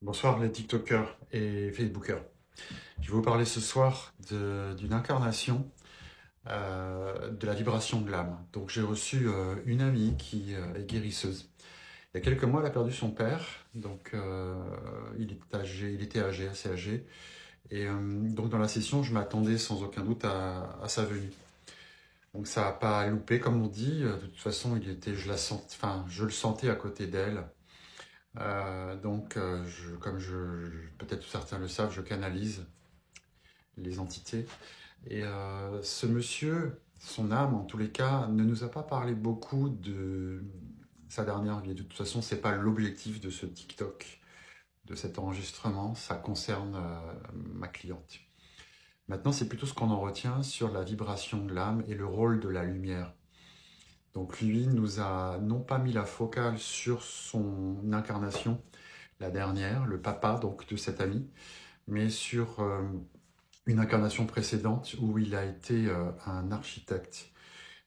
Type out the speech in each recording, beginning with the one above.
Bonsoir les TikTokers et Facebookers. Je vais vous parler ce soir d'une incarnation de la vibration de l'âme. Donc j'ai reçu une amie qui est guérisseuse. Il y a quelques mois, elle a perdu son père. Donc il était âgé, assez âgé. Et donc dans la session, je m'attendais sans aucun doute à sa venue. Donc ça n'a pas loupé, comme on dit. De toute façon, je le sentais à côté d'elle. Peut-être certains le savent, je canalise les entités. Et ce monsieur, son âme en tous les cas, ne nous a pas parlé beaucoup de sa dernière vie. De toute façon, c'est pas l'objectif de ce TikTok, de cet enregistrement. Ça concerne ma cliente. Maintenant, c'est plutôt ce qu'on en retient sur la vibration de l'âme et le rôle de la lumière. Donc lui nous a non pas mis la focale sur son incarnation, la dernière, le papa donc de cet ami, mais sur une incarnation précédente où il a été un architecte.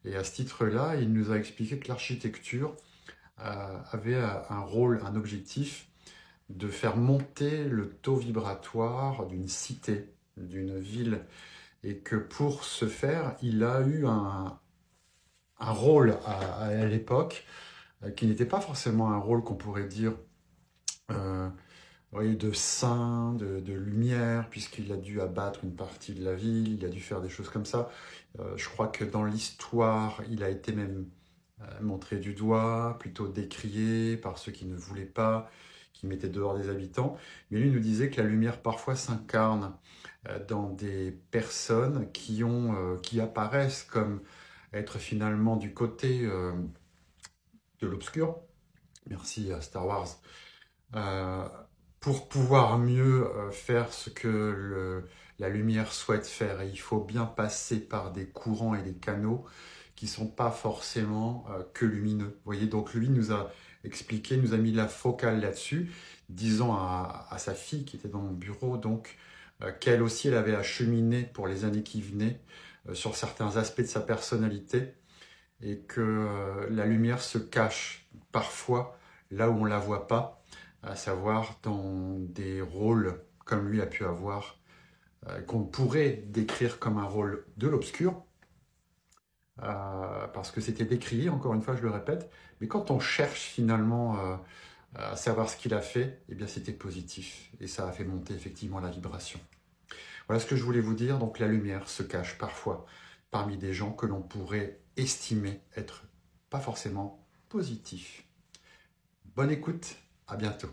Et à ce titre-là, il nous a expliqué que l'architecture avait un rôle, un objectif de faire monter le taux vibratoire d'une cité, d'une ville, et que pour ce faire, il a eu un rôle à l'époque qui n'était pas forcément un rôle qu'on pourrait dire euh, oui, de saint, de lumière, puisqu'il a dû abattre une partie de la ville, il a dû faire des choses comme ça. Je crois que dans l'histoire, il a été même montré du doigt, plutôt décrié par ceux qui ne voulaient pas, qui mettaient dehors des habitants. Mais lui nous disait que la lumière parfois s'incarne dans des personnes qui apparaissent comme être finalement du côté de l'obscur. Merci à Star Wars. Euh, pour pouvoir mieux faire ce que la lumière souhaite faire. Et il faut bien passer par des courants et des canaux qui ne sont pas forcément que lumineux. Vous voyez, donc lui nous a expliqué, nous a mis la focale là-dessus, disant à sa fille qui était dans mon bureau, donc qu'elle aussi, elle avait à cheminer pour les années qui venaient sur certains aspects de sa personnalité et que la lumière se cache parfois là où on ne la voit pas, à savoir dans des rôles comme lui a pu avoir, qu'on pourrait décrire comme un rôle de l'obscur, parce que c'était décrié, encore une fois je le répète, mais quand on cherche finalement à savoir ce qu'il a fait, eh bien c'était positif, et ça a fait monter effectivement la vibration. Voilà ce que je voulais vous dire, donc la lumière se cache parfois parmi des gens que l'on pourrait estimer être pas forcément positifs. Bonne écoute, à bientôt.